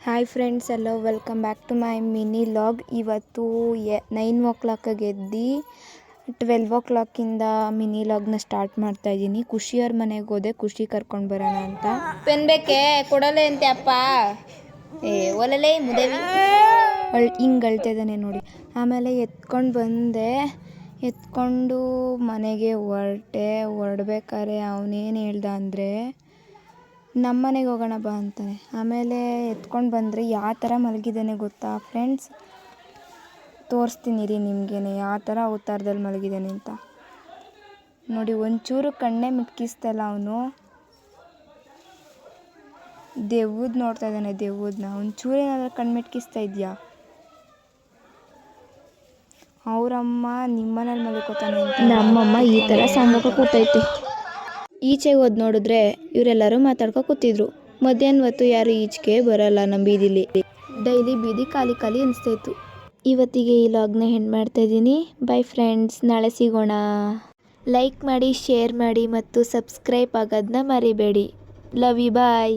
Hi friends, hello welcome back to my mini vlog. ಇವತ್ತು 9 ಎದ್ದು 12 mini ಲಾಗ್ನ start ಮಾಡ್ತಾ ಇದ್ದೀನಿ. ಖುಷಿಯವ್ರ ಮನೆಗೆ ಹೋದೆ, ಖುಷಿ ಕರ್ಕೊಂಡು ಬರೋಣ ಅಂತ. ಪೆನ್ ಬೇಕೆ ಕೊಡಲೆ ಅಂತೆ ಅಪ್ಪ. ಒಲಲೆ ಮುದೇವಿ ಹಿಂಗೆ ಅಳ್ತಿದ್ದಾನೆ ನೋಡಿ. ಆಮೇಲೆ ಎತ್ಕೊಂಡು ಬಂದೆ, ಎತ್ಕೊಂಡು ಮನೆಗೆ ಹೊರಡ್ಬೇಕಾದ್ರೆ ಅವನೇನು ಹೇಳ್ದ ಅಂದರೆ ನಮ್ಮ ಮನೆಗೆ ಹೋಗೋಣ ಬಾ ಅಂತಾನೆ. ಆಮೇಲೆ ಎತ್ಕೊಂಡು ಬಂದರೆ ಯಾವ ಥರ ಮಲಗಿದ್ದಾನೆ ಗೊತ್ತಾ ಫ್ರೆಂಡ್ಸ್, ತೋರಿಸ್ತೀನಿ ರೀ ನಿಮಗೇನೆ ಯಾವ ಥರ ಅವತಾರದಲ್ಲಿ ಮಲಗಿದ್ದಾನೆ ಅಂತ ನೋಡಿ. ಒಂಚೂರು ಕಣ್ಣೇ ಮಿಟ್ಕಿಸ್ತಲ್ಲ ಅವನು. ದೆವ್ವದ ನೋಡ್ತಾ ಇದ್ದಾನೆ, ದೆವ್ವದನ್ನ. ಒಂಚೂರು ಏನಾದರೂ ಕಣ್ಣು ಮಿಟ್ಕಿಸ್ತಾ ಇದೆಯಾ? ಅವರಮ್ಮ ನಿಮ್ಮನೇಲಿ ಮಲ್ಕೋತಾನೆ ಅಂತ ನಮ್ಮಮ್ಮ ಈ ಥರ ಸಾಂಗಕ್ಕೆ ಕೂತೈತೆ. ಈಚೆಗೆ ಹೋದ್ ನೋಡಿದ್ರೆ ಇವರೆಲ್ಲರೂ ಮಾತಾಡ್ಕೊ ಕೂತಿದ್ರು. ಮಧ್ಯಾಹ್ನ ಹೊತ್ತು ಯಾರು ಈಚೆಗೆ ಬರಲ್ಲ ನಮ್ಮ ಬೀದಿಲಿ. ಡೈಲಿ ಬೀದಿ ಖಾಲಿ ಖಾಲಿ ಅನಿಸ್ತಾಯಿತ್ತು. ಇವತ್ತಿಗೆ ಈ ಲಾಗ್ನ ಎಂಡ್ ಮಾಡ್ತಾ ಇದ್ದೀನಿ. ಬೈ ಫ್ರೆಂಡ್ಸ್, ನಾಳೆ ಸಿಗೋಣ. ಲೈಕ್ ಮಾಡಿ, ಶೇರ್ ಮಾಡಿ ಮತ್ತು ಸಬ್ಸ್ಕ್ರೈಬ್ ಆಗೋದನ್ನ ಮರಿಬೇಡಿ. Love you, bye.